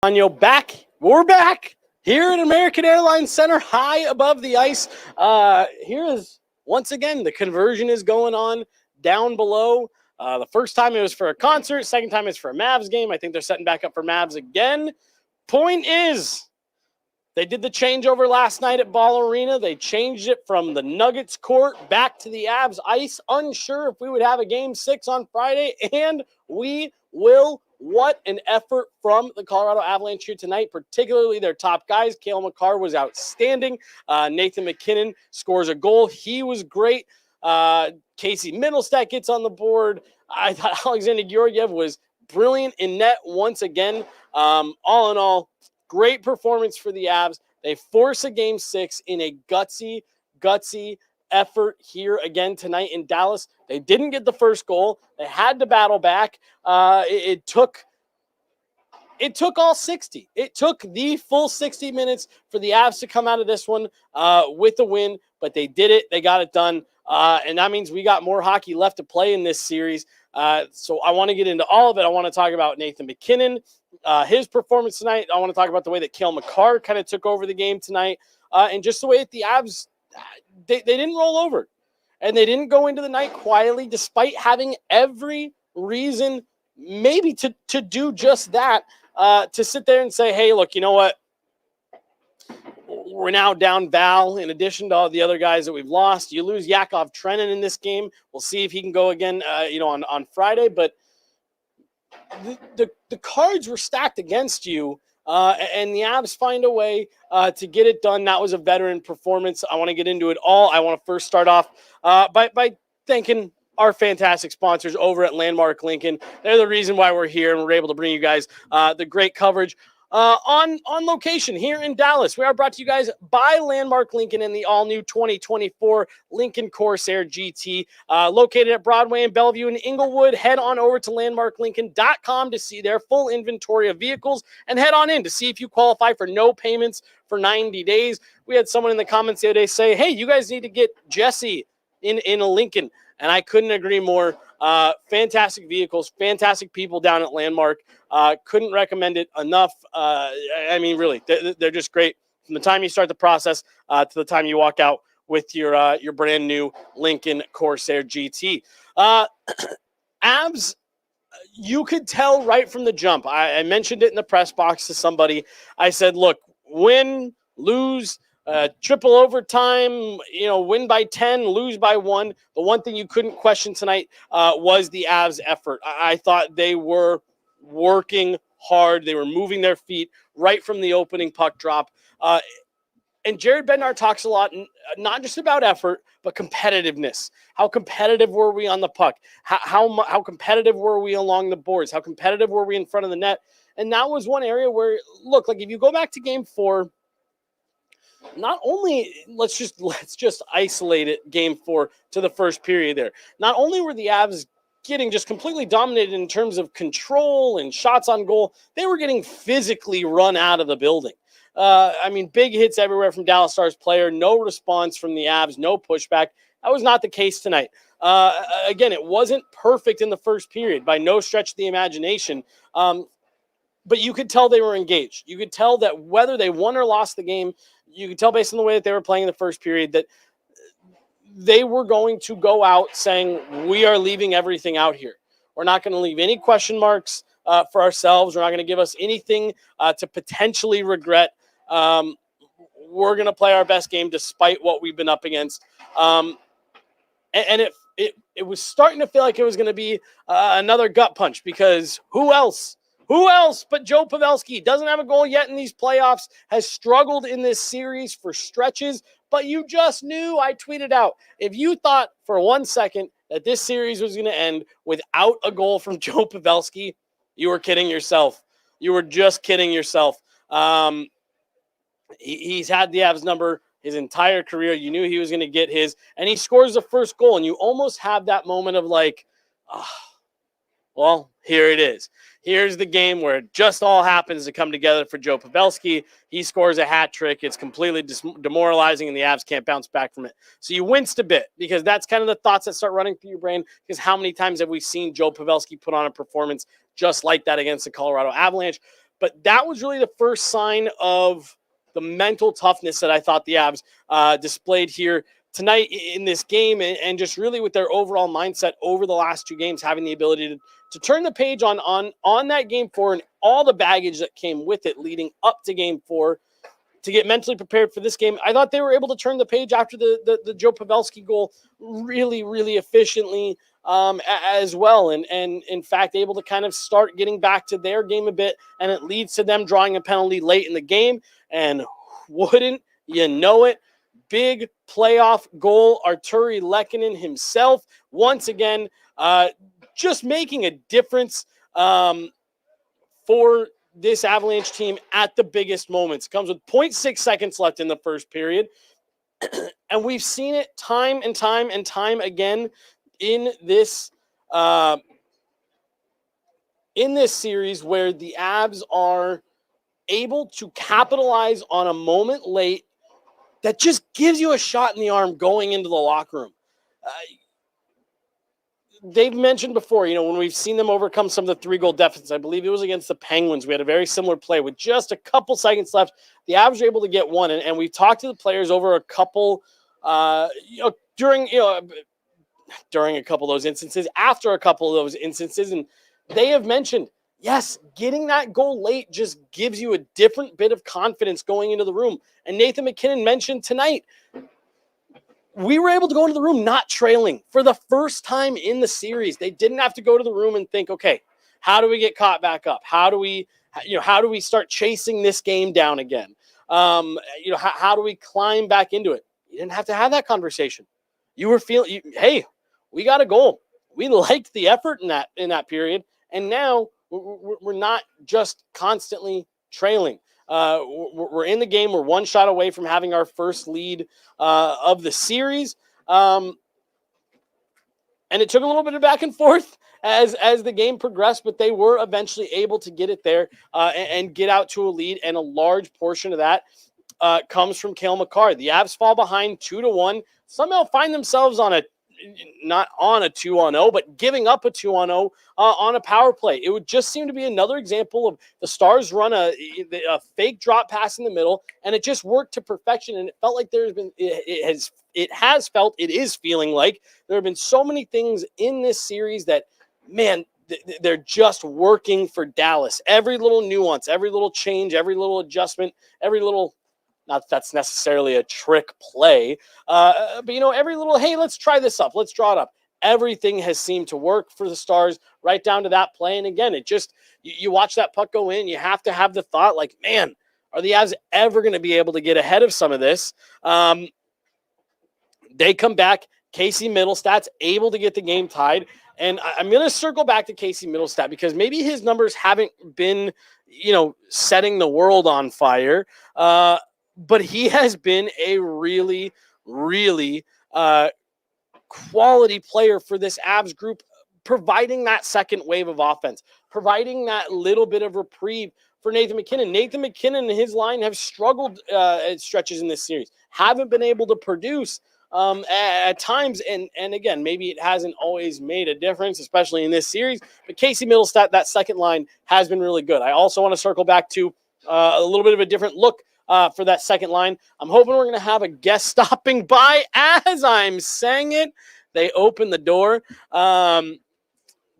Back. We're back here at American Airline Center, high above the ice. Here is, once again, the conversion is going on down below. The first time it was for a concert. Second time it's for a Mavs game. I think they're setting back up for Mavs again. Point is, they did the changeover last night at Ball Arena. They changed it from the Nuggets court back to the Avs ice. Unsure if we would have a Game 6 on Friday, and we will. What an effort from the Colorado Avalanche here tonight, particularly their top guys. Makar was outstanding. Nathan MacKinnon scores a goal. He was great. Casey Middlestat gets on the board. I thought Alexander Georgiev was brilliant in net once again. All in all, great performance for the Avs. They force a Game 6 in a gutsy effort here again tonight in Dallas. They didn't get the first goal. They had to battle back. It took all 60. It took the full 60 minutes for the Avs to come out of this one with a win, but they did it. They got it done. And that means we got more hockey left to play in this series. So I want to get into all of it. I want to talk about Nathan MacKinnon, his performance tonight. I want to talk about the way that Makar kind of took over the game tonight, and just the way that the Avs, they didn't roll over, and they didn't go into the night quietly, despite having every reason maybe to do just that, to sit there and say, hey, look, you know what? We're now down Val in addition to all the other guys that we've lost. You lose Yakov Trenin in this game. We'll see if he can go again, on Friday. But the cards were stacked against you, and the Avs find a way to get it done. That was a veteran performance. I want to get into it all. I want to first start off by thanking our fantastic sponsors over at Landmark Lincoln. They're the reason why we're here, and we're able to bring you guys the great coverage on location here in Dallas. We are brought to you guys by Landmark Lincoln and the all-new 2024 Lincoln Corsair GT, located at Broadway and Bellevue in Inglewood. Head on over to landmarklincoln.com to see their full inventory of vehicles, and head on in to see if you qualify for no payments for 90 days. We had someone in the comments the other day say, hey, you guys need to get Jesse in a Lincoln, and I couldn't agree more. Fantastic vehicles, fantastic people down at Landmark. Couldn't recommend it enough. I mean, really, they're just great from the time you start the process to the time you walk out with your brand new Lincoln Corsair GT. Avs, you could tell right from the jump. I mentioned it in the press box to somebody. I said, look, win, lose, triple overtime, win by 10, lose by 1. The one thing you couldn't question tonight was the Avs' effort. I thought they were working hard. They were moving their feet right from the opening puck drop. And Jared Bednar talks a lot, not just about effort, but competitiveness. How competitive were we on the puck? How competitive were we along the boards? How competitive were we in front of the net? And that was one area where, look, like if you go back to Game 4, not only let's just isolate it, Game 4 to the first period there. Not only were the Avs getting just completely dominated in terms of control and shots on goal, they were getting physically run out of the building. I mean, big hits everywhere from Dallas Stars player, no response from the Avs, no pushback. That was not the case tonight. Again, it wasn't perfect in the first period by no stretch of the imagination. But you could tell they were engaged. You could tell that whether they won or lost the game, you could tell based on the way that they were playing in the first period that they were going to go out saying, we are leaving everything out here. We're not going to leave any question marks for ourselves. We're not going to give us anything to potentially regret. We're going to play our best game despite what we've been up against. And it was starting to feel like it was going to be another gut punch, because who else but Joe Pavelski doesn't have a goal yet in these playoffs, has struggled in this series for stretches, but you just knew. I tweeted out, if you thought for 1 second that this series was going to end without a goal from Joe Pavelski, you were kidding yourself. You were just kidding yourself. He's had the Avs number his entire career. You knew he was going to get his, and he scores the first goal, and you almost have that moment of like, well, here it is. Here's the game where it just all happens to come together for Joe Pavelski. He scores a hat trick. It's completely demoralizing, and the Avs can't bounce back from it. So you winced a bit, because that's kind of the thoughts that start running through your brain, because how many times have we seen Joe Pavelski put on a performance just like that against the Colorado Avalanche? But that was really the first sign of the mental toughness that I thought the Avs displayed here tonight in this game, and just really with their overall mindset over the last 2 games, having the ability to turn the page on that game 4 and all the baggage that came with it leading up to game 4 to get mentally prepared for this game. I thought they were able to turn the page after the Joe Pavelski goal really, really efficiently as well. And in fact, able to kind of start getting back to their game a bit, and it leads to them drawing a penalty late in the game. And wouldn't you know it, big playoff goal, Arturi Lehkonen himself, once again, just making a difference for this Avalanche team at the biggest moments. Comes with 0.6 seconds left in the first period. And we've seen it time and time and time again in this series, where the Avs are able to capitalize on a moment late that just gives you a shot in the arm going into the locker room. They've mentioned before, when we've seen them overcome some of the 3-goal deficits, I believe it was against the Penguins. We had a very similar play with just a couple seconds left. The Avs were able to get one, and we've talked to the players over a couple, during a couple of those instances, after a couple of those instances, and they have mentioned, yes, getting that goal late just gives you a different bit of confidence going into the room. And Nathan MacKinnon mentioned tonight, we were able to go into the room not trailing for the first time in the series. They didn't have to go to the room and think, okay, how do we get caught back up? How do we start chasing this game down again? How do we climb back into it? You didn't have to have that conversation. You were feeling, hey, we got a goal. We liked the effort in that period, and now we're not just constantly trailing. We're in the game. We're one shot away from having our first lead of the series. And it took a little bit of back and forth as the game progressed, but they were eventually able to get it there and get out to a lead. And a large portion of that comes from Cale Makar. The Avs fall behind 2-1, somehow find themselves not on a 2-on-0, but giving up a 2-on-0 on a power play. It would just seem to be another example of the Stars run a fake drop pass in the middle, and it just worked to perfection. And it felt like it is feeling like there have been so many things in this series that, man, they're just working for Dallas. Every little nuance, every little change, every little adjustment, every little, not that that's necessarily a trick play, but every little, hey, let's try this up, let's draw it up. Everything has seemed to work for the Stars right down to that play. And again, it just, you watch that puck go in, you have to have the thought like, man, are the Avs ever going to be able to get ahead of some of this? They come back. Casey Middlestad's able to get the game tied. And I'm going to circle back to Casey Middlestad because maybe his numbers haven't been, setting the world on fire. But he has been a really, really quality player for this Avs group, providing that second wave of offense, providing that little bit of reprieve for Nathan MacKinnon. Nathan MacKinnon and his line have struggled at stretches in this series, haven't been able to produce at times. And again, maybe it hasn't always made a difference, especially in this series. But Casey Middlestad, that second line has been really good. I also want to circle back to a little bit of a different look for that second line. I'm hoping we're going to have a guest stopping by as I'm saying it. They open the door. Going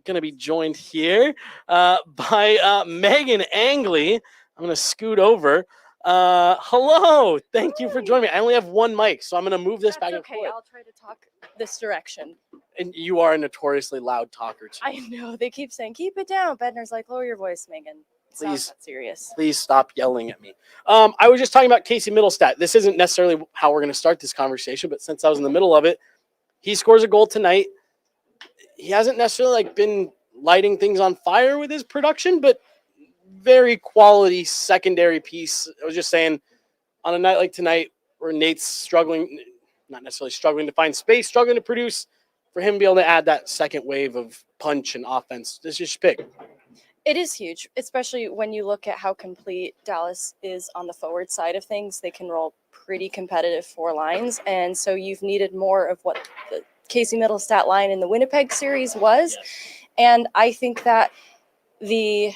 to be joined here by Megan Angley. I'm going to scoot over. Hello. Thank you for joining me. I only have one mic, so I'm going to move this back and forth. Okay, I'll try to talk this direction. And you are a notoriously loud talker, too. I know. They keep saying, keep it down. Bednar's like, lower your voice, Megan. It's not that serious. Please stop yelling at me. I was just talking about Casey Middlestad. This isn't necessarily how we're going to start this conversation, but since I was in the middle of it, he scores a goal tonight. He hasn't necessarily been lighting things on fire with his production, but very quality secondary piece. I was just saying, on a night like tonight where Nate's struggling, not necessarily struggling to find space, struggling to produce, for him to be able to add that second wave of punch and offense, this is just big. It is huge, especially when you look at how complete Dallas is on the forward side of things. They can roll pretty competitive 4 lines, and so you've needed more of what the Casey Middlestad line in the Winnipeg series was. And I think that the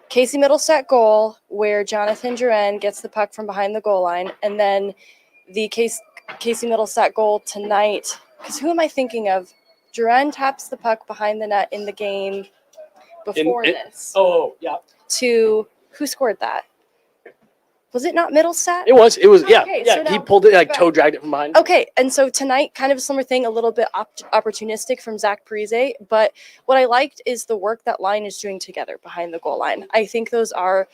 Casey Middleset goal where Jonathan Duran gets the puck from behind the goal line, and then the Casey Middleset goal tonight. Because who am I thinking of? Duran taps the puck behind the net in the game before this. Oh, yeah. To who scored that? Was it not Middleset? It was, yeah. Okay, Yeah, so he now- pulled it, like, toe dragged it from behind. Okay, and so tonight, kind of a similar thing, a little bit opportunistic from Zach Parise, but what I liked is the work that line is doing together behind the goal line. I think those are,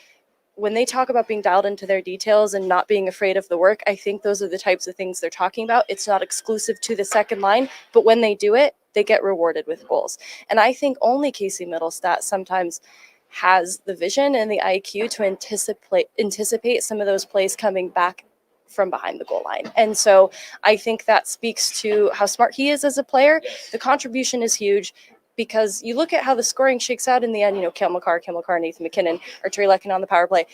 when they talk about being dialed into their details and not being afraid of the work, I think those are the types of things they're talking about. It's not exclusive to the second line, but when they do it, they get rewarded with goals. And I think only Casey Middlestat sometimes has the vision and the IQ to anticipate some of those plays coming back from behind the goal line. And so I think that speaks to how smart he is as a player. The contribution is huge because you look at how the scoring shakes out in the end, Cale Makar, Nathan McKinnon, or Trey Lekin on the power play.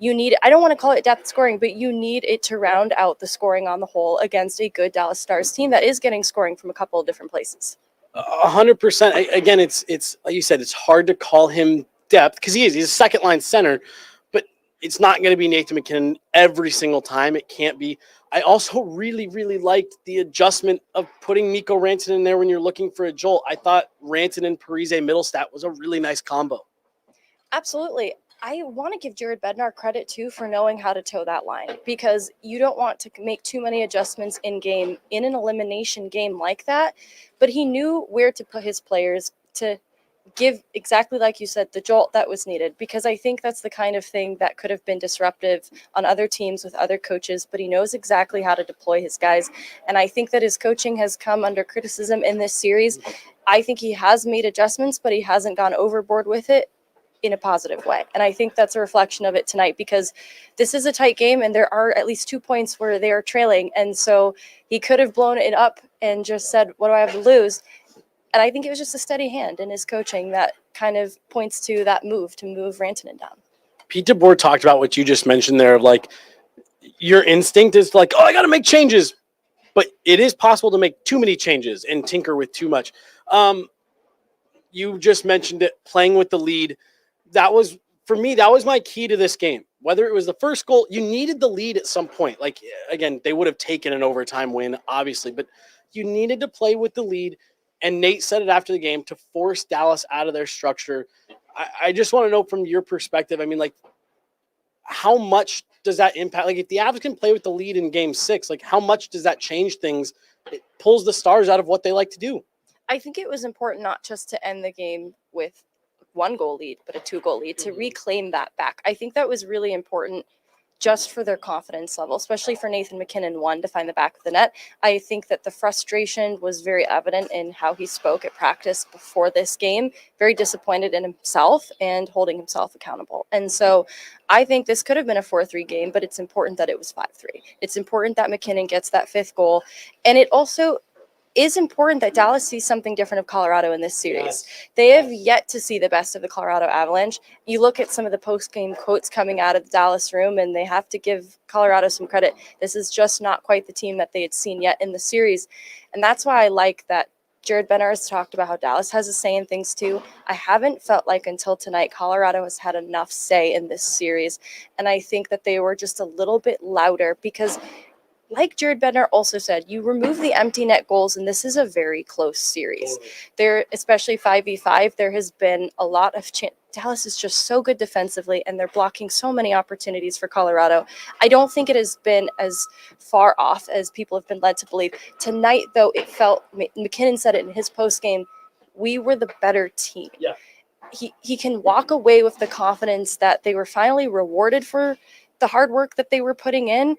You need, I don't want to call it depth scoring, but you need it to round out the scoring on the whole against a good Dallas Stars team that is getting scoring from a couple of different places. 100%. Again, it's like you said, it's hard to call him depth because he's a second line center, but it's not going to be Nathan McKinnon every single time. It can't be. I also really, really liked the adjustment of putting Mikko Rantanen in there when you're looking for a jolt. I thought Rantanen, Parise, Middlestat was a really nice combo. Absolutely. I want to give Jared Bednar credit too for knowing how to toe that line, because you don't want to make too many adjustments in game in an elimination game like that. But he knew where to put his players to give, exactly like you said, the jolt that was needed, because I think that's the kind of thing that could have been disruptive on other teams with other coaches, but he knows exactly how to deploy his guys. And I think that his coaching has come under criticism in this series. I think he has made adjustments, but he hasn't gone overboard with it in a positive way. And I think that's a reflection of it tonight, because this is a tight game and there are at least 2 points where they are trailing. And so he could have blown it up and just said, what do I have to lose? And I think it was just a steady hand in his coaching that kind of points to that move to move Rantanen down. Pete DeBoer talked about what you just mentioned there, of like your instinct is like, oh, I got to make changes. But it is possible to make too many changes and tinker with too much. You just mentioned it, playing with the lead. That was, for me, that was my key to this game. Whether it was the first goal, you needed the lead at some point. Like, again, they would have taken an overtime win, obviously, but you needed to play with the lead. And Nate said it after the game, to force Dallas out of their structure. I just want to know from your perspective, I mean, like, how much does that impact? Like, if the Avs can play with the lead in game 6, like, how much does that change things? It pulls the Stars out of what they like to do. I think it was important not just to end the game with 1 goal lead, but a 2-goal lead, to reclaim that back. I think that was really important just for their confidence level, especially for Nathan McKinnon, one, to find the back of the net. I think that the frustration was very evident in how he spoke at practice before this game, very disappointed in himself and holding himself accountable. And so I think this could have been a 4-3 game, but it's important that it was 5-3. It's important that McKinnon gets that 5th goal. And it also is important that Dallas sees something different of Colorado in this series. Yes. They have yet to see the best of the Colorado Avalanche. You look at some of the post-game quotes coming out of the Dallas room, and they have to give Colorado some credit. This is just not quite the team that they had seen yet in the series. And that's why I like that Jared Bednar has talked about how Dallas has a say in things too. I haven't felt like until tonight Colorado has had enough say in this series. And I think that they were just a little bit louder because, like Jared Bednar also said, you remove the empty net goals, and this is a very close series. Totally. There, especially 5v5, there has been a lot of Dallas is just so good defensively, and they're blocking so many opportunities for Colorado. I don't think it has been as far off as people have been led to believe. Tonight, though, it felt, McKinnon said it in his postgame, we were the better team. Yeah. He can walk away with the confidence that they were finally rewarded for the hard work that they were putting in.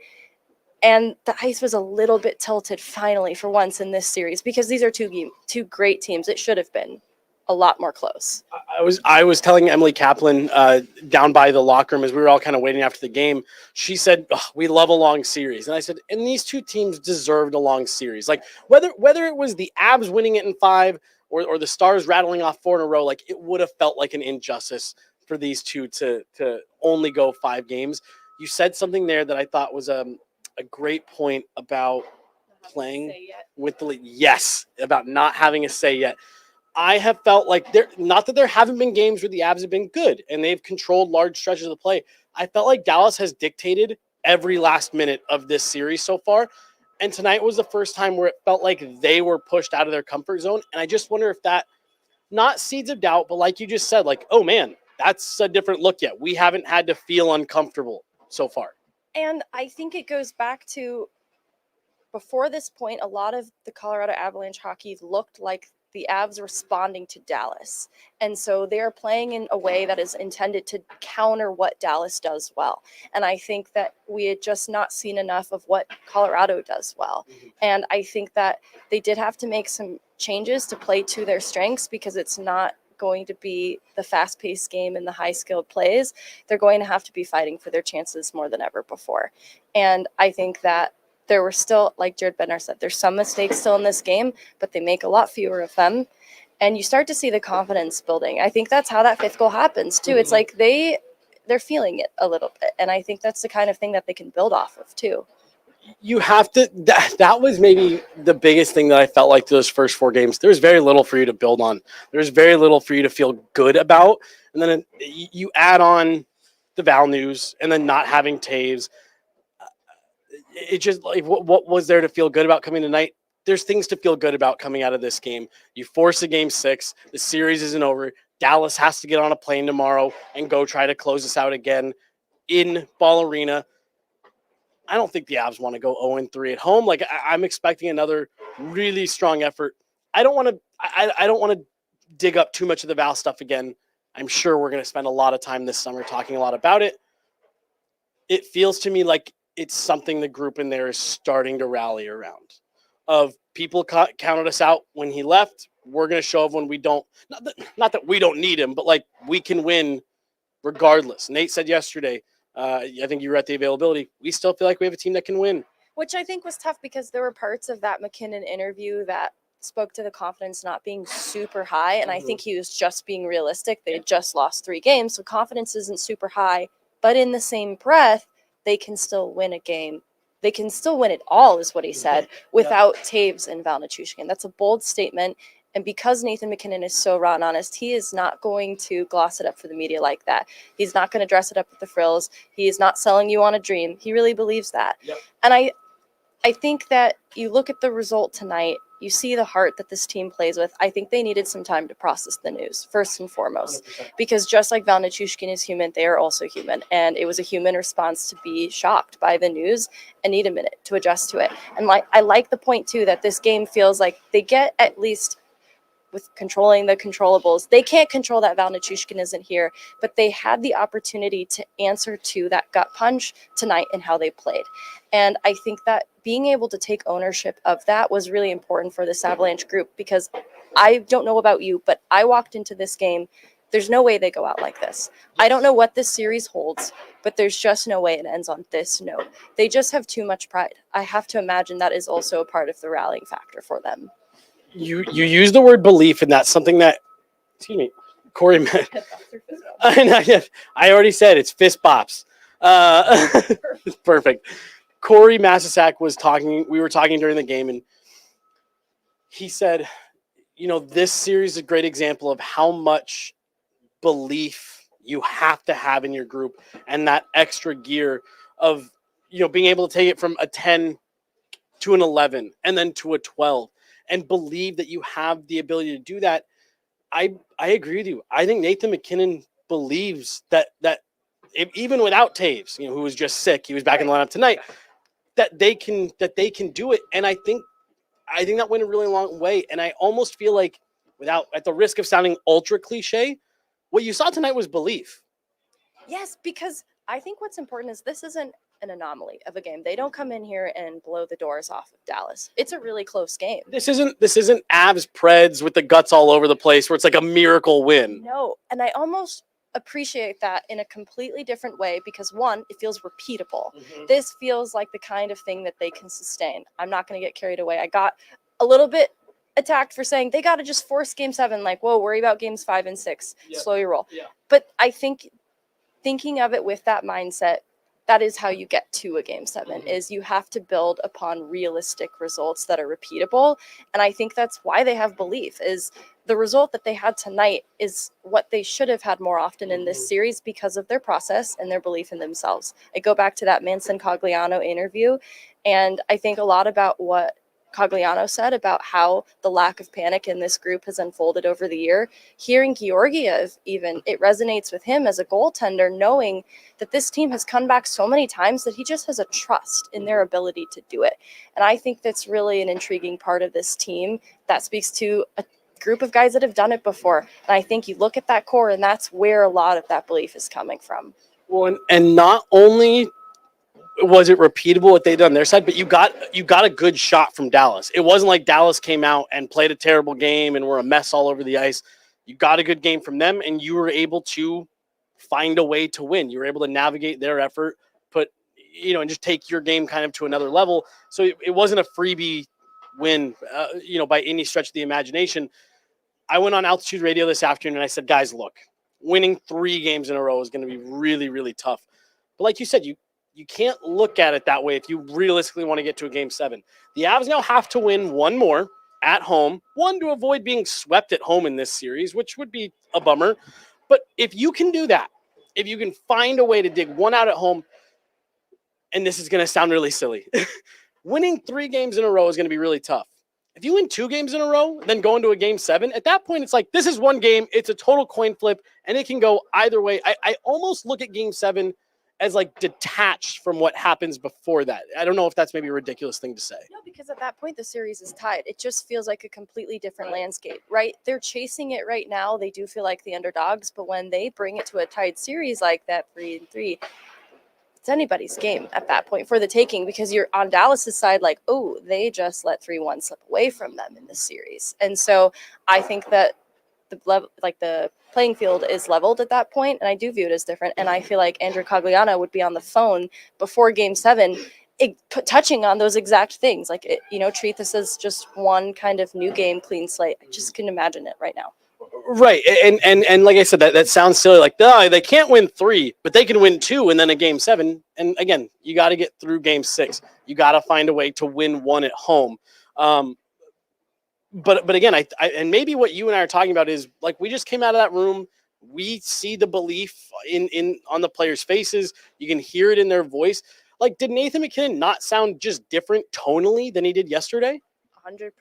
And the ice was a little bit tilted finally for once in this series, because these are two great teams. It should have been a lot more close. I was telling Emily Kaplan down by the locker room as we were all kind of waiting after the game. She said, we love a long series. And I said, and these two teams deserved a long series. Like whether it was the Avs winning it in 5 or the Stars rattling off 4 in a row, like it would have felt like an injustice for these two to only go 5 games. You said something there that I thought was a great point about playing with the lead. Yes, about not having a say yet. I have felt like not that there haven't been games where the Avs have been good and they've controlled large stretches of the play. I felt like Dallas has dictated every last minute of this series so far. And tonight was the first time where it felt like they were pushed out of their comfort zone. And I just wonder if that, not seeds of doubt, but like you just said, like, oh man, that's a different look yet. We haven't had to feel uncomfortable so far. And I think it goes back to before this point, a lot of the Colorado Avalanche hockey looked like the Avs responding to Dallas. And so they're playing in a way that is intended to counter what Dallas does well. And I think that we had just not seen enough of what Colorado does well. And I think that they did have to make some changes to play to their strengths, because it's not going to be the fast-paced game and the high-skilled plays. They're going to have to be fighting for their chances more than ever before. And I think that there were still, like Jared Bednar said, there's some mistakes still in this game, but they make a lot fewer of them. And you start to see the confidence building. I think that's how that fifth goal happens too. It's like they're feeling it a little bit. And I think that's the kind of thing that they can build off of too. You have to, that was maybe the biggest thing that I felt like those first 4 games. There's very little for you to build on. There's very little for you to feel good about. And then you add on the Val news and then not having Taves. It just, like, what was there to feel good about coming tonight? There's things to feel good about coming out of this game. You force a game 6. The series isn't over. Dallas has to get on a plane tomorrow and go try to close this out again in Ball Arena. I don't think the Avs want to go 0-3 at home. Like, I'm expecting another really strong effort. I don't want to dig up too much of the Val stuff again. I'm sure we're going to spend a lot of time this summer talking a lot about it. It feels to me like it's something the group in there is starting to rally around. Of people counted us out when he left. We're going to show up when we don't. Not that we don't need him, but like, we can win regardless. Nate said yesterday, I think you were at the availability, we still feel like we have a team that can win. Which I think was tough, because there were parts of that McKinnon interview that spoke to the confidence not being super high. And I think he was just being realistic. They had just lost 3 games, so confidence isn't super high. But in the same breath, they can still win a game. They can still win it all, is what he said, without Taves and Val Nichushkin. That's a bold statement. And because Nathan McKinnon is so raw and honest, he is not going to gloss it up for the media like that. He's not going to dress it up with the frills. He is not selling you on a dream. He really believes that. Yep. And I think that you look at the result tonight, you see the heart that this team plays with. I think they needed some time to process the news, first and foremost, 100%. Because just like Val Nichushkin is human, they are also human. And it was a human response to be shocked by the news and need a minute to adjust to it. And I like the point, too, that this game feels like they get, at least with controlling the controllables, they can't control that Val Nichushkin isn't here, but they had the opportunity to answer to that gut punch tonight in how they played. And I think that being able to take ownership of that was really important for this Avalanche group, because I don't know about you, but I walked into this game, there's no way they go out like this. I don't know what this series holds, but there's just no way it ends on this note. They just have too much pride. I have to imagine that is also a part of the rallying factor for them. You use the word belief, and that's something that, excuse me, Corey. I already said it's fist bops. Perfect. Corey Massasak was talking. We were talking during the game, and he said, this series is a great example of how much belief you have to have in your group, and that extra gear of being able to take it from a 10 to an 11 and then to a 12. And believe that you have the ability to do that. I agree with you. I think Nathan McKinnon believes that even without Taves, who was just sick, he was back in the lineup tonight, that they can do it. And I think that went a really long way. And I almost feel like, at the risk of sounding ultra cliche, what you saw tonight was belief. Yes, because I think what's important is this isn't an anomaly of a game. They don't come in here and blow the doors off of Dallas. It's a really close game. This isn't Avs Preds with the guts all over the place where it's like a miracle win. No, and I almost appreciate that in a completely different way, because one, it feels repeatable. This feels like the kind of thing that they can sustain. I'm not going to get carried away. I got a little bit attacked for saying they got to just force game 7. Like, whoa, worry about games 5 and 6. Slow your roll. But I think thinking of it with that mindset, that is how you get to a game 7, is you have to build upon realistic results that are repeatable. And I think that's why they have belief, is the result that they had tonight is what they should have had more often in this series because of their process and their belief in themselves. I go back to that Manson Cogliano interview, and I think a lot about what Cogliano said about how the lack of panic in this group has unfolded over the year. Hearing Georgiev, even, it resonates with him as a goaltender, knowing that this team has come back so many times that he just has a trust in their ability to do it. And I think that's really an intriguing part of this team that speaks to a group of guys that have done it before. And I think you look at that core, and that's where a lot of that belief is coming from. Well, and not only was it repeatable what they did on their side, but you got a good shot from Dallas. It wasn't like Dallas came out and played a terrible game and were a mess all over the ice. You got a good game from them, and you were able to find a way to win. You were able to navigate their effort, and just take your game kind of to another level. So it wasn't a freebie win, by any stretch of the imagination. I went on Altitude Radio this afternoon and I said, guys, look, winning 3 games in a row is going to be really, really tough. But like you said, you can't look at it that way if you realistically want to get to a game 7. The Avs now have to win 1 more at home, 1 to avoid being swept at home in this series, which would be a bummer. But if you can do that, if you can find a way to dig 1 out at home, and this is going to sound really silly, winning 3 games in a row is going to be really tough. If you win 2 games in a row, then go into a game 7, at that point, it's like, this is 1 game. It's a total coin flip, and it can go either way. I almost look at game 7 as like detached from what happens before that. I don't know if that's maybe a ridiculous thing to say. No, because at that point, the series is tied. It just feels like a completely different landscape, right? They're chasing it right now. They do feel like the underdogs, but when they bring it to a tied series like that, 3-3, it's anybody's game at that point for the taking, because you're on Dallas's side like, oh, they just let 3-1 slip away from them in this series. And so I think that the playing field is leveled at that point, and I do view it as different. And I feel like Andrew Cogliano would be on the phone before game 7 touching on those exact things, like, treat this as just one kind of new game, clean slate. I just can imagine it right now. Right. And like I said, that sounds silly. Like, no, they can't win 3, but they can win 2 and then a game 7. And again, you got to get through game 6. You got to find a way to win 1 at home. But again, I and maybe what you and I are talking about is, like, we just came out of that room. We see the belief on the players' faces. You can hear it in their voice. Like, did Nathan MacKinnon not sound just different tonally than he did yesterday? 100%.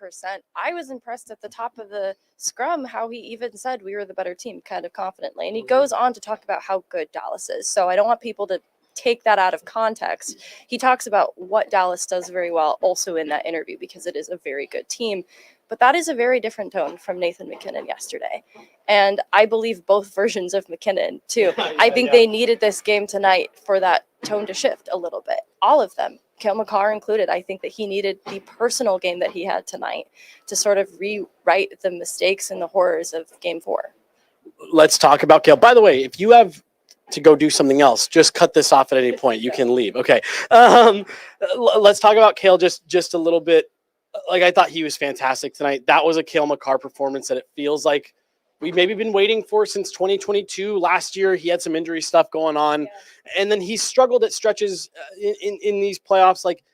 I was impressed at the top of the scrum how he even said we were the better team kind of confidently. And he goes on to talk about how good Dallas is. So I don't want people to take that out of context. He talks about what Dallas does very well also in that interview, because it is a very good team. But that is a very different tone from Nathan MacKinnon yesterday. And I believe both versions of MacKinnon, too. I think they needed this game tonight for that tone to shift a little bit. All of them, Cale Makar included. I think that he needed the personal game that he had tonight to sort of rewrite the mistakes and the horrors of game 4. Let's talk about Cale. By the way, if you have to go do something else, just cut this off at any point. You can leave. Okay. Let's talk about Cale just a little bit. Like, I thought he was fantastic tonight. That was a Cale Makar performance that it feels like we've maybe been waiting for since 2022. Last year, he had some injury stuff going on, and then he struggled at stretches in these playoffs. Like,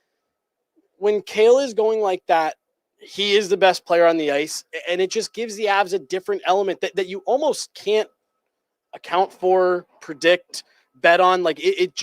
when Cale is going like that, he is the best player on the ice, and it just gives the Avs a different element that you almost can't account for, predict, bet on. Like, it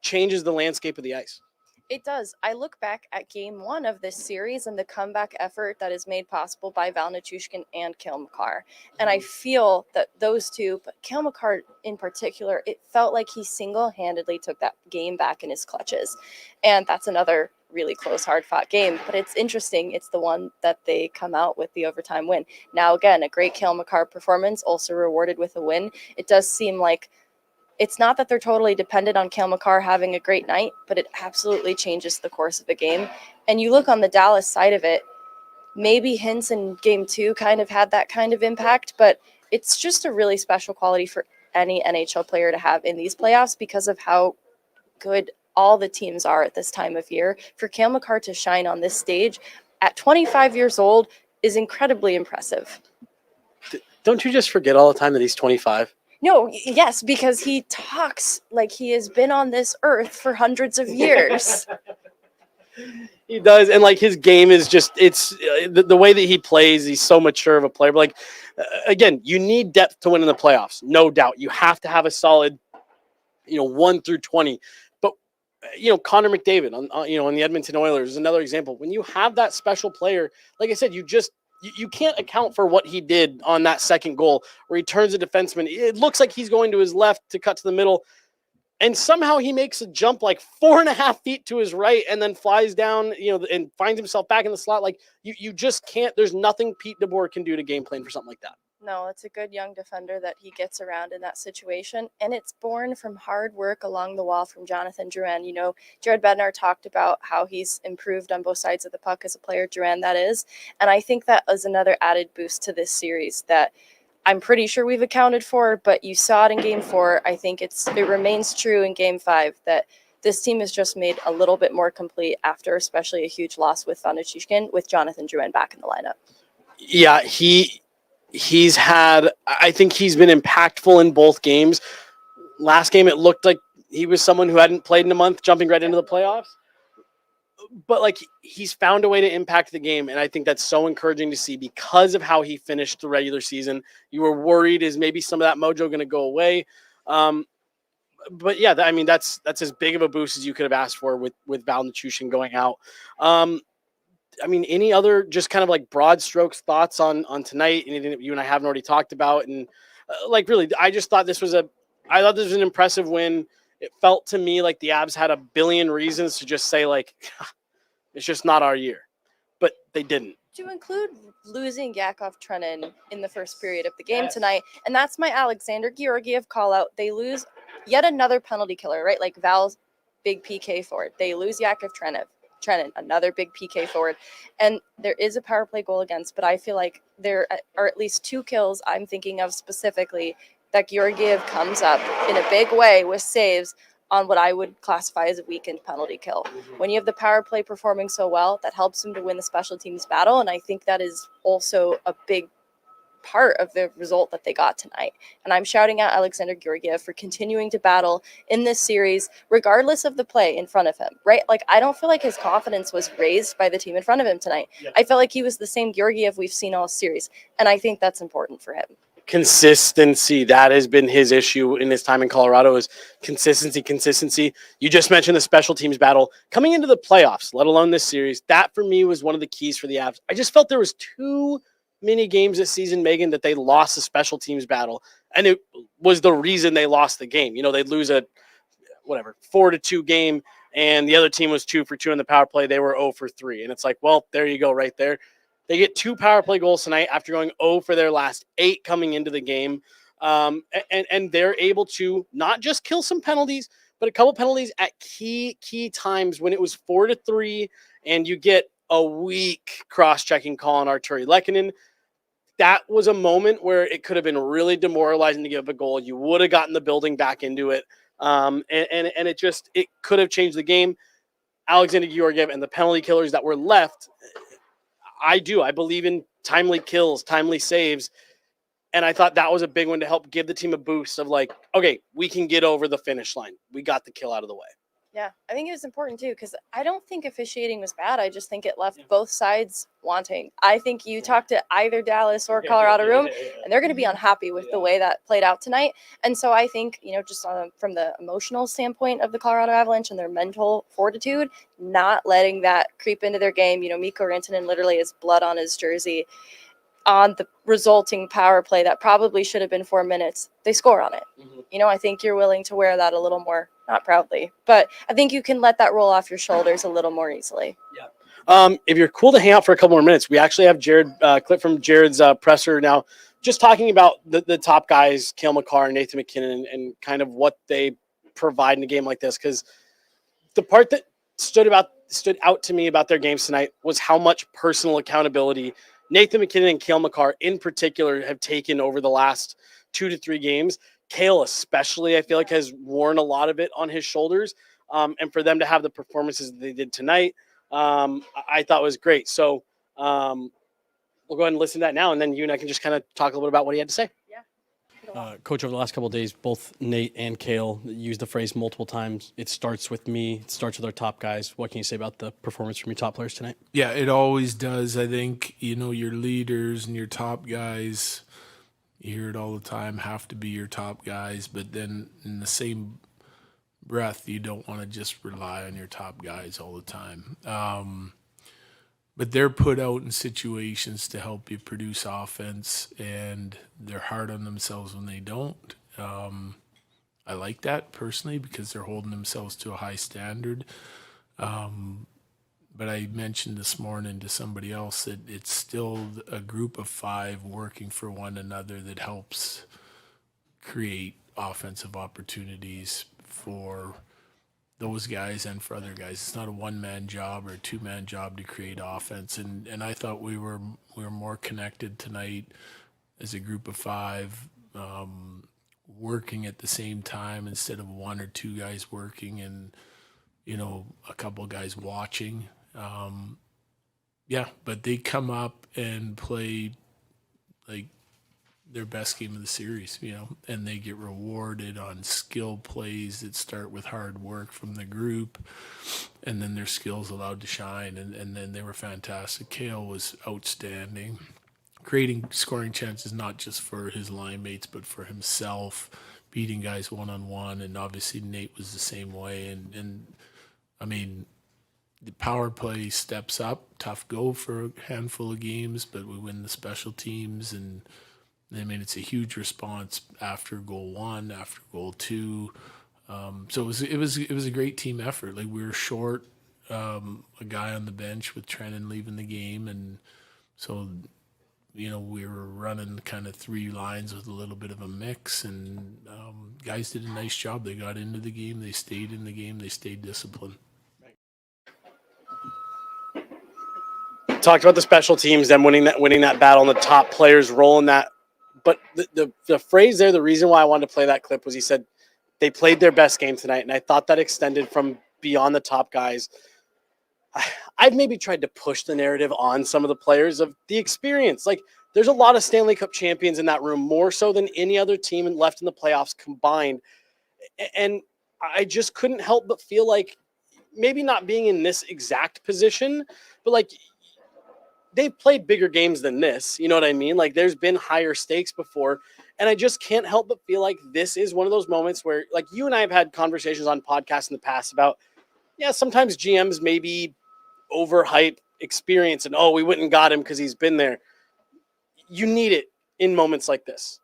changes the landscape of the ice. It does. I look back at game 1 of this series and the comeback effort that is made possible by Val Nichushkin and Cale Makar. And I feel that those two, but Cale Makar in particular, it felt like he single-handedly took that game back in his clutches. And that's another really close, hard-fought game. But it's interesting. It's the one that they come out with the overtime win. Now, again, a great Cale Makar performance, also rewarded with a win. It does seem like it's not that they're totally dependent on Cale Makar having a great night, but it absolutely changes the course of a game. And you look on the Dallas side of it, maybe Hintz in game 2 kind of had that kind of impact, but it's just a really special quality for any NHL player to have in these playoffs because of how good all the teams are at this time of year. For Cale Makar to shine on this stage at 25 years old is incredibly impressive. Don't you just forget all the time that he's 25? No, yes, because he talks like he has been on this earth for hundreds of years. He does, and like his game is just the way that he plays. He's so mature of a player. But like again, you need depth to win in the playoffs, no doubt. You have to have a solid, 1 through 20. But Connor McDavid on the Edmonton Oilers is another example. When you have that special player, like I said, you can't account for what he did on that second goal where he turns a defenseman. It looks like he's going to his left to cut to the middle. And somehow he makes a jump like 4.5 feet to his right and then flies down, and finds himself back in the slot. Like you just can't. There's nothing Pete DeBoer can do to game plan for something like that. No, it's a good young defender that he gets around in that situation. And it's born from hard work along the wall from Jonathan Drouin. Jared Bednar talked about how he's improved on both sides of the puck as a player, Drouin that is. And I think that is another added boost to this series that I'm pretty sure we've accounted for, but you saw it in game 4. I think it remains true in game 5 that this team is just made a little bit more complete after especially a huge loss with Van Nichushkin, with Jonathan Drouin back in the lineup. Yeah, I think he's been impactful in both games. Last game, it looked like he was someone who hadn't played in a month, jumping right into the playoffs. But like he's found a way to impact the game, and I think that's so encouraging to see because of how he finished the regular season. You were worried, is maybe some of that mojo going to go away? But yeah, that's as big of a boost as you could have asked for with Val Nichushkin going out. Any other just kind of like broad strokes thoughts on tonight? Anything that you and I haven't already talked about? And really, I just thought this was an impressive win. It felt to me like the Avs had a billion reasons to just say like, it's just not our year, but they didn't. To include losing Yakov Trenin in the first period of the game tonight, and that's my Alexander Georgiev call out. They lose yet another penalty killer, right? Like Val's big PK forward. They lose Yakov Trenin, another big PK forward. And there is a power play goal against, but I feel like there are at least 2 kills I'm thinking of specifically that Georgiev comes up in a big way with saves on what I would classify as a weakened penalty kill. When you have the power play performing so well, that helps him to win the special teams battle. And I think that is also a big part of the result that they got tonight. And I'm shouting out Alexander Georgiev for continuing to battle in this series, regardless of the play in front of him, right? Like, I don't feel like his confidence was raised by the team in front of him tonight. Yeah. I felt like he was the same Georgiev we've seen all series. And I think that's important for him. Consistency, that has been his issue in his time in Colorado, is consistency. You just mentioned the special teams battle coming into the playoffs, let alone this series. That for me was one of the keys for the Avs. I just felt there was too many games this season, Megan, that they lost the special teams battle, and it was the reason they lost the game. They'd lose a 4-2 game, and the other team was 2 for 2 in the power play. They were 0 for 3, and it's like, well, there you go, right there. They get 2 power play goals tonight after going 0 for their last 8 coming into the game. And they're able to not just kill some penalties, but a couple penalties at key times when it was 4-3 and you get a weak cross-checking call on Arturi Lehkonen. That was a moment where it could have been really demoralizing to give up a goal. You would have gotten the building back into it. And it could have changed the game. Alexander Georgiev and the penalty killers that were left, I believe in timely kills, timely saves. And I thought that was a big one to help give the team a boost of like, okay, we can get over the finish line. We got the kill out of the way. Yeah, I think it was important too, because I don't think officiating was bad. I just think it left both sides wanting. I think you talk to either Dallas or Colorado room, and they're going to be unhappy with the way that played out tonight. And so I think, just from the emotional standpoint of the Colorado Avalanche and their mental fortitude, not letting that creep into their game. Mikko Rantanen literally has blood on his jersey on the resulting power play that probably should have been 4 minutes. They score on it. Mm-hmm. I think you're willing to wear that a little more, not proudly, but I think you can let that roll off your shoulders a little more easily. Yeah. If you're cool to hang out for a couple more minutes, we actually have clip from Jared's presser now, just talking about the top guys, Cale Makar and Nathan MacKinnon, and kind of what they provide in a game like this. Because the part that stood out to me about their games tonight was how much personal accountability Nathan MacKinnon and Cale Makar in particular have taken over the last 2 to 3 games. Cale especially, I feel like, has worn a lot of it on his shoulders. And for them to have the performances they did tonight, I thought was great. So we'll go ahead and listen to that now, and then you and I can just kind of talk a little bit about what he had to say. Yeah. Coach, over the last couple of days, both Nate and Kale used the phrase multiple times. It starts with me. It starts with our top guys. What can you say about the performance from your top players tonight? Yeah, it always does. I think, your leaders and your top guys, you hear it all the time, have to be your top guys. But then in the same breath, you don't want to just rely on your top guys all the time. But they're put out in situations to help you produce offense, and they're hard on themselves when they don't. I like that personally because they're holding themselves to a high standard. But I mentioned this morning to somebody else that it's still a group of 5 working for one another that helps create offensive opportunities for those guys and for other guys. It's not a one-man job or a two-man job to create offense. And I thought we were more connected tonight as a group of 5, working at the same time instead of one or two guys working and a couple of guys watching. But they come up and play like their best game of the series, and they get rewarded on skill plays that start with hard work from the group, and then their skills allowed to shine, and then they were fantastic. Kale was outstanding, creating scoring chances not just for his line mates but for himself, beating guys one-on-one, and obviously Nate was the same way, and I mean, the power play steps up, tough go for a handful of games, but we win the special teams, and I mean, it's a huge response after goal 1, after goal 2. So it was a great team effort. Like, we were short a guy on the bench with Trennan leaving the game, and so we were running kind of 3 lines with a little bit of a mix, and guys did a nice job. They got into the game, they stayed in the game, they stayed disciplined. Talked about the special teams, them winning that battle, and the top players rolling that. But the phrase there, the reason why I wanted to play that clip was he said they played their best game tonight, and I thought that extended from beyond the top guys. I've maybe tried to push the narrative on some of the players of the experience. Like, there's a lot of Stanley Cup champions in that room, more so than any other team left in the playoffs combined. And I just couldn't help but feel like, maybe not being in this exact position, but like, they've played bigger games than this. You know what I mean? Like, there's been higher stakes before. And I just can't help but feel like this is one of those moments where, like, you and I have had conversations on podcasts in the past about, sometimes GMs maybe overhype experience and, we went and got him because he's been there. You need it in moments like this.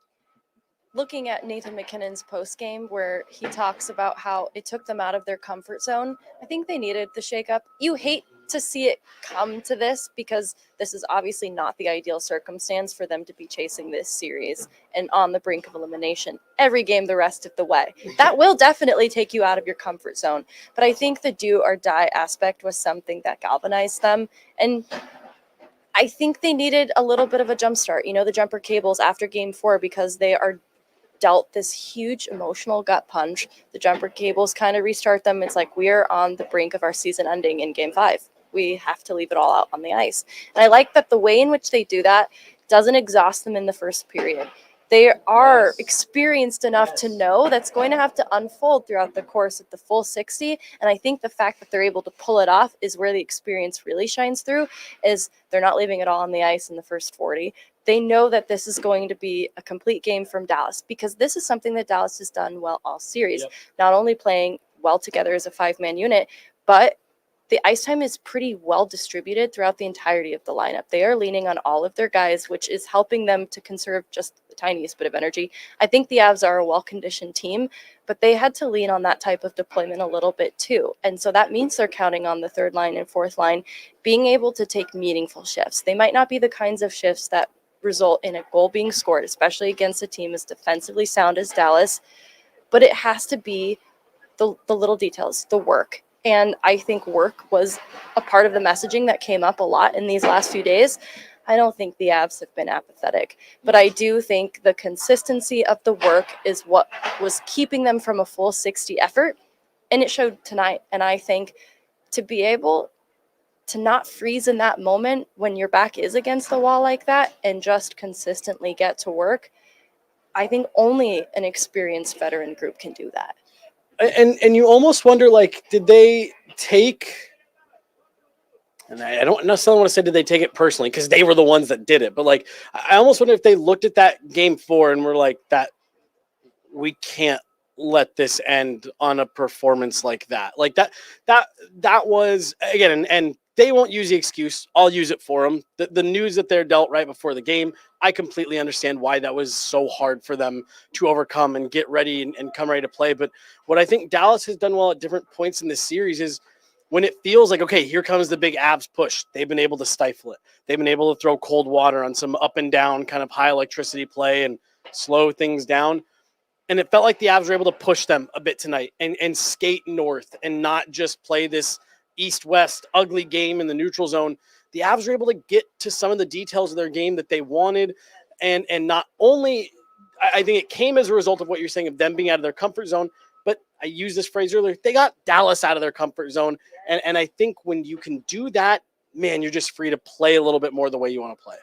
Looking at Nathan McKinnon's post game where he talks about how it took them out of their comfort zone, I think they needed the shakeup. You hate to see it come to this because this is obviously not the ideal circumstance for them to be chasing this series and on the brink of elimination every game the rest of the way. That will definitely take you out of your comfort zone. But I think the do or die aspect was something that galvanized them. And I think they needed a little bit of a jump start, the jumper cables after game 4, because they are dealt this huge emotional gut punch. The jumper cables kind of restart them. It's like we are on the brink of our season ending in game 5. We have to leave it all out on the ice. And I like that the way in which they do that doesn't exhaust them in the first period. They are experienced enough to know that's going to have to unfold throughout the course of the full 60. And I think the fact that they're able to pull it off is where the experience really shines through, is they're not leaving it all on the ice in the first 40. They know that this is going to be a complete game from Dallas, because this is something that Dallas has done well all series. Yep. Not only playing well together as a 5-man unit, but the ice time is pretty well distributed throughout the entirety of the lineup. They are leaning on all of their guys, which is helping them to conserve just the tiniest bit of energy. I think the Avs are a well-conditioned team, but they had to lean on that type of deployment a little bit too. And so that means they're counting on the third line and fourth line being able to take meaningful shifts. They might not be the kinds of shifts that result in a goal being scored, especially against a team as defensively sound as Dallas, but it has to be the little details, the work. And I think work was a part of the messaging that came up a lot in these last few days. I don't think the Avs have been apathetic, but I do think the consistency of the work is what was keeping them from a full 60 effort, and it showed tonight. And I think to be able to not freeze in that moment when your back is against the wall like that and just consistently get to work, I think only an experienced veteran group can do that. And you almost wonder, like, did they take, and I don't necessarily want to say did they take it personally because they were the ones that did it, but like I almost wonder if they looked at that game 4 and were like, that we can't let this end on a performance like that. Like that was again, and they won't use the excuse. I'll use it for them. The news that they're dealt right before the game, I completely understand why that was so hard for them to overcome and get ready and come ready to play. But what I think Dallas has done well at different points in this series is when it feels like, okay, here comes the big Avs push, they've been able to stifle it. They've been able to throw cold water on some up and down kind of high electricity play and slow things down. And it felt like the Avs were able to push them a bit tonight and skate north and not just play this east-west ugly game in the neutral zone. The Avs were able to get to some of the details of their game that they wanted. And not only, I think it came as a result of what you're saying of them being out of their comfort zone, but I used this phrase earlier, they got Dallas out of their comfort zone. And I think when you can do that, man, you're just free to play a little bit more the way you want to play.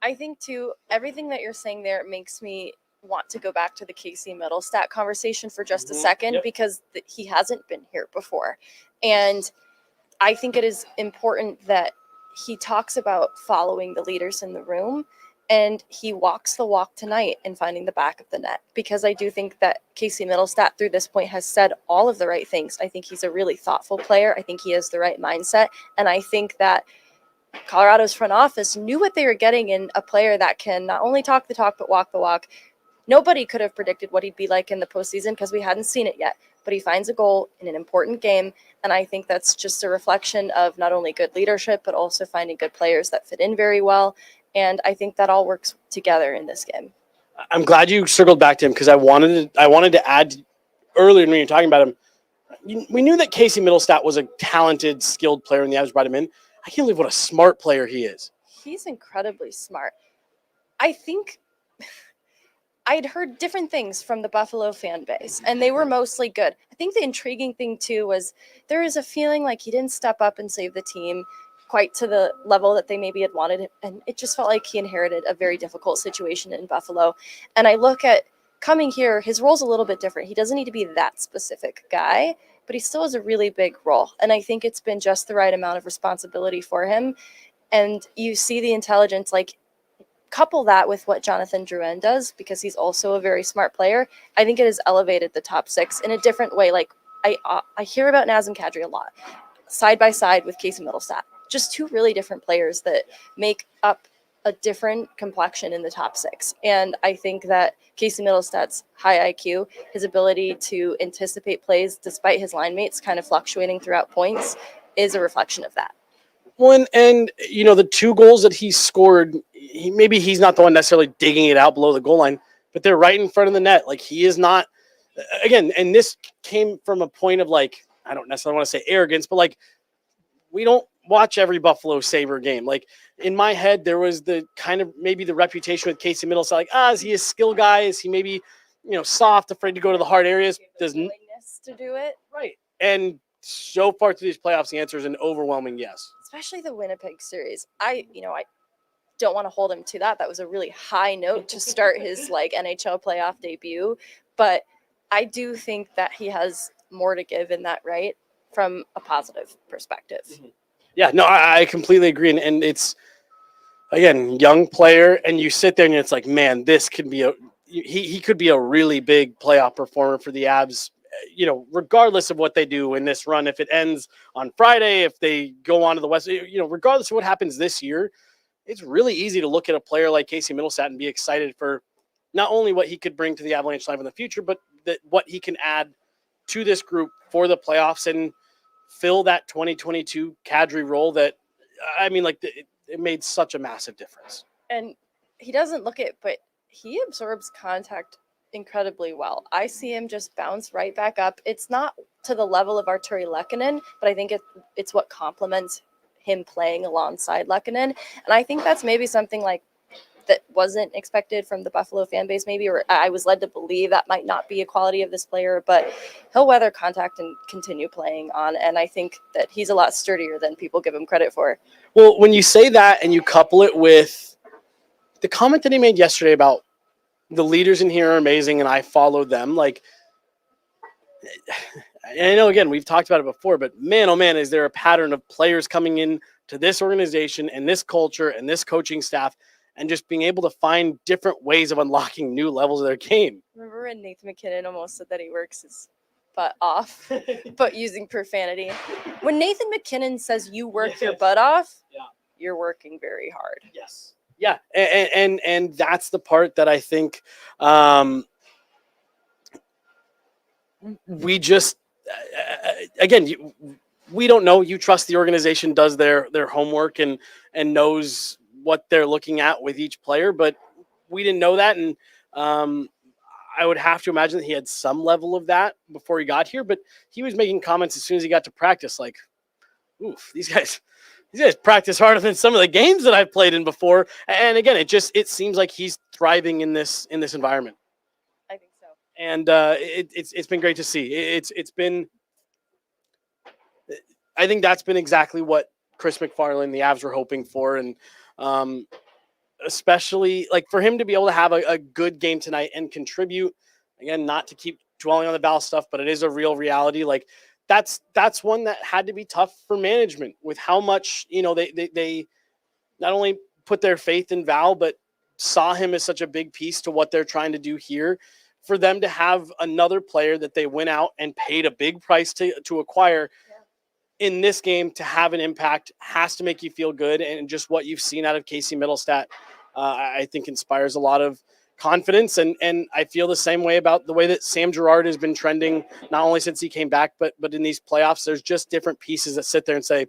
I think, too, everything that you're saying there makes me want to go back to the Casey Middlestat conversation for just a second, because he hasn't been here before. And I think it is important that he talks about following the leaders in the room, and he walks the walk tonight in finding the back of the net, because I do think that Casey Middlestat through this point has said all of the right things. I think he's a really thoughtful player. I think he has the right mindset. And I think that Colorado's front office knew what they were getting in a player that can not only talk the talk, but walk the walk. Nobody could have predicted what he'd be like in the postseason because we hadn't seen it yet, but he finds a goal in an important game. And I think that's just a reflection of not only good leadership, but also finding good players that fit in very well. And I think that all works together in this game. I'm glad you circled back to him because I wanted to add earlier when you were talking about him. We knew that Casey Middlestat was a talented, skilled player, and the Avs brought him in. I can't believe what a smart player he is. He's incredibly smart. I think I'd heard different things from the Buffalo fan base, and they were mostly good. I think the intriguing thing, too, was there was a feeling like he didn't step up and save the team quite to the level that they maybe had wanted, and it just felt like he inherited a very difficult situation in Buffalo. And I look at coming here, his role's a little bit different. He doesn't need to be that specific guy, but he still has a really big role, and I think it's been just the right amount of responsibility for him. And you see the intelligence, like, couple that with what Jonathan Drouin does, because he's also a very smart player. I think it has elevated the top 6 in a different way. Like I hear about Nazem Kadri a lot, side by side with Casey Middlestat. Just two really different players that make up a different complexion in the top 6. And I think that Casey Middlestat's high IQ, his ability to anticipate plays despite his line mates kind of fluctuating throughout points, is a reflection of that. Well, and you know, the 2 goals that he scored, maybe he's not the one necessarily digging it out below the goal line, but they're right in front of the net. Like, he is not, again, and this came from a point of, like, I don't necessarily want to say arrogance, but like, we don't watch every Buffalo Sabre game. Like, in my head, there was the kind of maybe the reputation with Casey Middlestat, like, is he a skill guy? Is he maybe, soft, afraid to go to the hard areas? Willingness to do it. Right. And so far through these playoffs, the answer is an overwhelming yes. Especially the Winnipeg series. I don't want to hold him to that. That was a really high note to start his NHL playoff debut, but I do think that he has more to give in that, right, from a positive perspective. Mm-hmm. Yeah, no, I completely agree. And it's, again, young player, and you sit there and it's like, man, this could be he could be a really big playoff performer for the Avs, regardless of what they do in this run. If it ends on Friday, if they go on to the West, regardless of what happens this year, it's really easy to look at a player like Casey Middlestat and be excited for not only what he could bring to the Avalanche live in the future, but what he can add to this group for the playoffs and fill that 2022 Kadri role that, it made such a massive difference. And he doesn't look it, but he absorbs contact incredibly well. I see him just bounce right back up. It's not to the level of Arturi Lehkonen, but I think it's what complements him playing alongside Lehkonen. And I think that's maybe something like that wasn't expected from the Buffalo fan base, maybe, or I was led to believe that might not be a quality of this player, but he'll weather contact and continue playing on. And I think that he's a lot sturdier than people give him credit for. Well, when you say that and you couple it with the comment that he made yesterday about The leaders in here are amazing, and I follow them. Like, and I know, again, we've talked about it before, but man, oh man, is there a pattern of players coming in to this organization and this culture and this coaching staff and just being able to find different ways of unlocking new levels of their game. Remember when Nathan McKinnon almost said that he works his butt off, but using profanity? When Nathan McKinnon says you work your butt off, you're working very hard. Yes. Yeah, and that's the part that I think we just again, we don't know. You trust the organization does their homework and knows what they're looking at with each player, but we didn't know that, and I would have to imagine that he had some level of that before he got here. But he was making comments as soon as he got to practice, like, "Oof, these guys practice harder than some of the games that I've played in before." And again, it seems like he's thriving in this environment. I think so. And it's been great to see. It's been. I think that's been exactly what Chris McFarland, the Avs, were hoping for, and especially like for him to be able to have a good game tonight and contribute. Again, not to keep dwelling on the Val stuff, but it is a real reality. Like that's one that had to be tough for management with how much they not only put their faith in Val, but saw him as such a big piece to what they're trying to do here. For them to have another player that they went out and paid a big price to acquire in this game to have an impact has to make you feel good. And just what you've seen out of Casey Middlestat, I think inspires a lot of confidence. And I feel the same way about the way that Sam Girard has been trending, not only since he came back, but in these playoffs. There's just different pieces that sit there and say,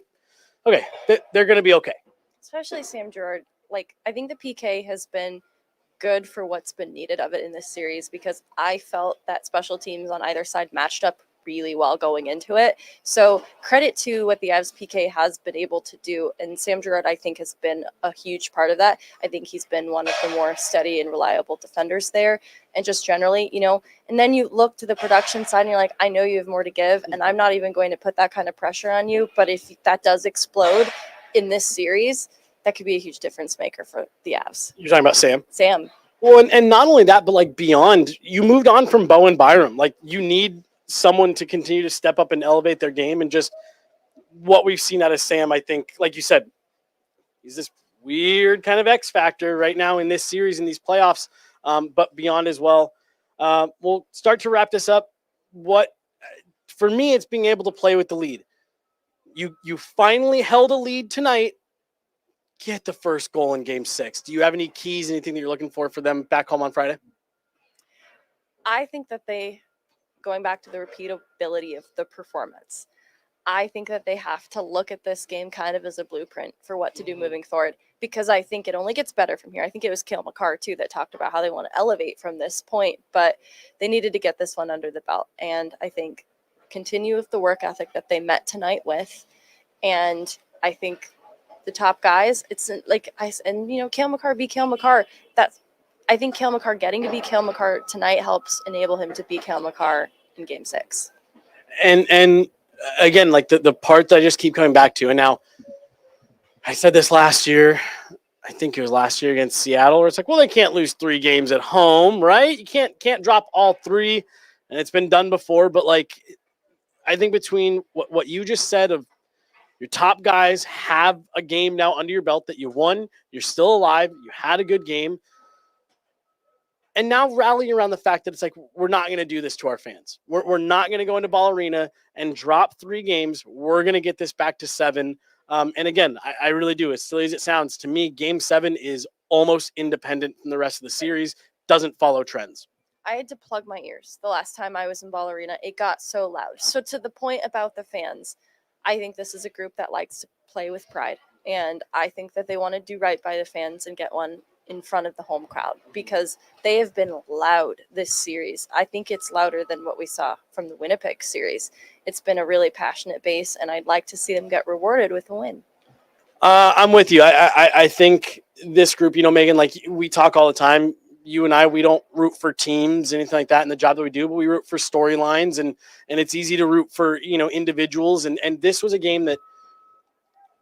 okay, they're going to be okay. Especially Sam Girard. Like, I think the PK has been good for what's been needed of it in this series, because I felt that special teams on either side matched up really well going into it. So credit to what the Avs PK has been able to do. And Sam Girard, I think, has been a huge part of that. I think he's been one of the more steady and reliable defenders there. And just generally, and then you look to the production side and you're like, I know you have more to give, and I'm not even going to put that kind of pressure on you. But if that does explode in this series, that could be a huge difference maker for the Avs. You're talking about Sam? Sam. Well, and not only that, but like beyond, you moved on from Bowen Byram. Like you need someone to continue to step up and elevate their game. And just what we've seen out of Sam, I think, like you said, he's this weird kind of X factor right now in this series, in these playoffs, but beyond as well. We'll start to wrap this up. For me, it's being able to play with the lead. You finally held a lead tonight. Get the first goal in Game 6. Do you have any keys, anything that you're looking for them back home on Friday? I think that going back to the repeatability of the performance, I think that they have to look at this game kind of as a blueprint for what to do moving forward, because I think it only gets better from here. I think it was Cale Makar, too, that talked about how they want to elevate from this point, but they needed to get this one under the belt. And I think continue with the work ethic that they met tonight with. And I think the top guys, it's like Cale Makar be Cale Makar. I think Cale Makar getting to be Cale Makar tonight helps enable him to be Cale Makar in Game 6. And again, like the part that I just keep coming back to, and now I said this last year, I think it was last year against Seattle, where it's like, well, they can't lose 3 games at home, right? You can't drop all 3, and it's been done before. But like, I think between what you just said of your top guys have a game now under your belt that you won, you're still alive, you had a good game, and now rallying around the fact that it's like, we're not going to do this to our fans. We're not going to go into Ball Arena and drop 3 games. We're going to get this back to 7. And again, I really do. As silly as it sounds, to me, Game 7 is almost independent from the rest of the series, doesn't follow trends. I had to plug my ears the last time I was in Ball Arena. It got so loud. So to the point about the fans, I think this is a group that likes to play with pride. And I think that they want to do right by the fans and get one in front of the home crowd, because they have been loud this series. I think it's louder than what we saw from the Winnipeg series. It's been a really passionate base, and I'd like to see them get rewarded with a win. I'm with you. I think this group, Megan, like we talk all the time, you and I, we don't root for teams, anything like that in the job that we do, but we root for storylines, and it's easy to root for, individuals. And this was a game that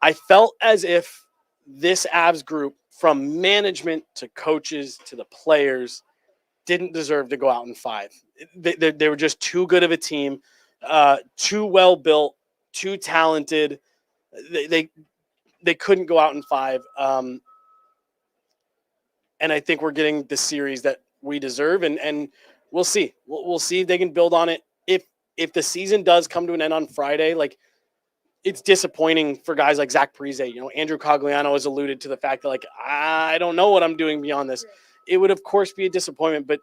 I felt as if this Avs group, from management to coaches to the players, didn't deserve to go out in 5. They were just too good of a team, too well built, too talented. They couldn't go out in 5. And I think we're getting the series that we deserve, and we'll see. We'll see if they can build on it. If the season does come to an end on Friday, like, it's disappointing for guys like Zach Parise. You know, Andrew Cogliano has alluded to the fact that, like, I don't know what I'm doing beyond this. It would, of course, be a disappointment, but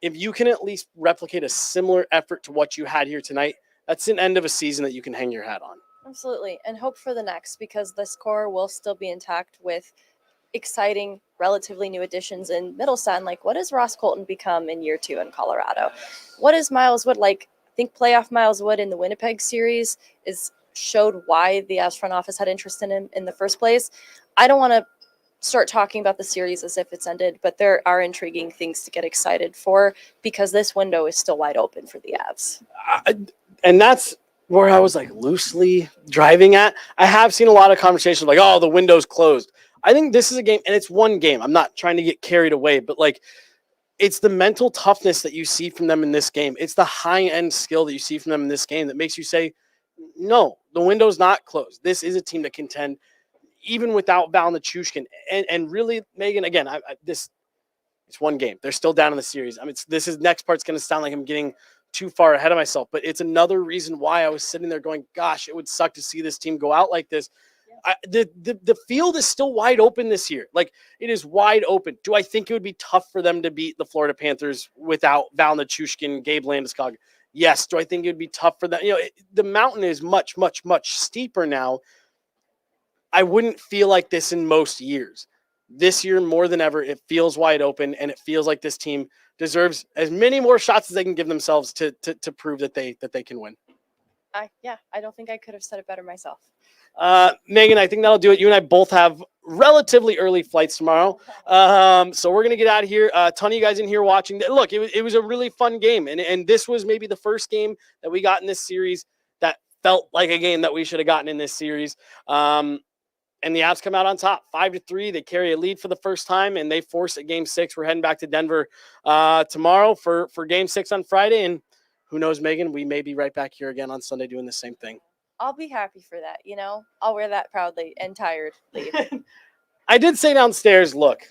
if you can at least replicate a similar effort to what you had here tonight, that's an end of a season that you can hang your hat on. Absolutely. And hope for the next, because this core will still be intact with exciting, relatively new additions in Middlestat. Like, what does Ross Colton become in year 2 in Colorado? What is Miles Wood like? I think playoff Miles Wood in the Winnipeg series showed why the Avs front office had interest in him in the first place. I don't want to start talking about the series as if it's ended, but there are intriguing things to get excited for, because this window is still wide open for the Avs. And that's where I was, like, loosely driving at. I have seen a lot of conversations like, oh, the window's closed. I think this is a game, and it's one game. I'm not trying to get carried away, but, like, it's the mental toughness that you see from them in this game. It's the high-end skill that you see from them in this game that makes you say, no, the window's not closed. This is a team that contend even without Val Nichushkin. And really, Megan, again, it's one game. They're still down in the series. I mean, next part's going to sound like I'm getting too far ahead of myself, but it's another reason why I was sitting there going, gosh, it would suck to see this team go out like this. The field is still wide open this year. Like, it is wide open. Do I think it would be tough for them to beat the Florida Panthers without Val Nichushkin, Gabe Landeskog? Yes. Do I think it would be tough for them? You know, the mountain is much, much, much steeper now. I wouldn't feel like this in most years. This year, more than ever, it feels wide open, and it feels like this team deserves as many more shots as they can give themselves to prove that they can win. I don't think I could have said it better myself. Megan, I think that'll do it. You and I both have relatively early flights tomorrow. So we're going to get out of here. A ton of you guys in here watching. Look, it was a really fun game. And this was maybe the first game that we got in this series that felt like a game that we should have gotten in this series. And the Avs come out on top 5-3. They carry a lead for the first time, and they force at game 6. We're heading back to Denver tomorrow for game 6 on Friday. And who knows, Megan, we may be right back here again on Sunday doing the same thing. I'll be happy for that. You know, I'll wear that proudly and tiredly. I did say downstairs, look,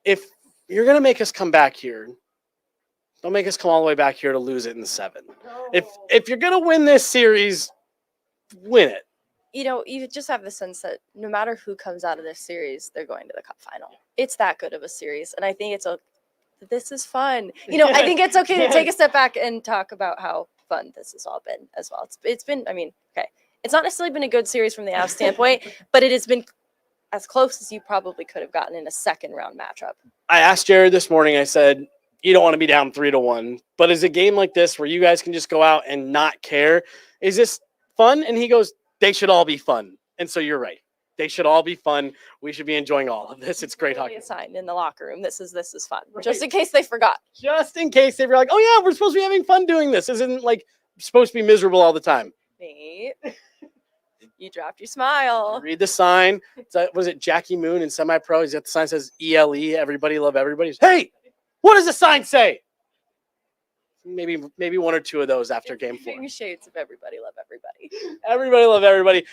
if you're going to make us come back here, don't make us come all the way back here to lose it in 7. No. If you're going to win this series, win it. You know, you just have the sense that no matter who comes out of this series, they're going to the Cup final. It's that good of a series. And I think this is fun. You know, I think it's okay to take a step back and talk about how fun this has all been as well. It's been, I mean, okay. It's not necessarily been a good series from the Avs standpoint, but it has been as close as you probably could have gotten in a second round matchup. I asked Jared this morning, I said, you don't want to be down 3-1, but is a game like this where you guys can just go out and not care, is this fun? And he goes, they should all be fun. And so you're right. They should all be fun. We should be enjoying all of this. It's great hockey. A sign in the locker room. This is fun. Right. Just in case they forgot. Just in case they were like, oh yeah, we're supposed to be having fun doing this. This isn't like supposed to be miserable all the time. Nate, you dropped your smile. Read the sign. Was it Jackie Moon in Semi-Pro? He's got the sign that says ELE, everybody love everybody. Hey, what does the sign say? Maybe 1 or 2 of those after game 4. Shades of everybody love everybody. Everybody love everybody.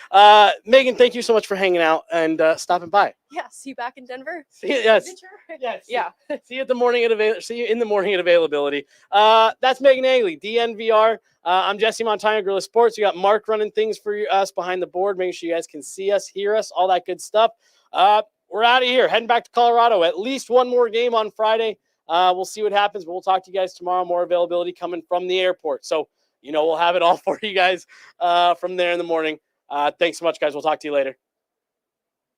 Megan, thank you so much for hanging out and stopping by. Yeah, see you back in Denver. See you, yes. Yes. Yeah. See you in the morning at availability. That's Megan Agley, DNVR. I'm Jesse Montano, Guerilla Sports. We got Mark running things for us behind the board. Make sure you guys can see us, hear us, all that good stuff. We're out of here, heading back to Colorado. At least one more game on Friday. We'll see what happens, but we'll talk to you guys tomorrow. More availability coming from the airport. So, we'll have it all for you guys from there in the morning. Thanks so much, guys. We'll talk to you later.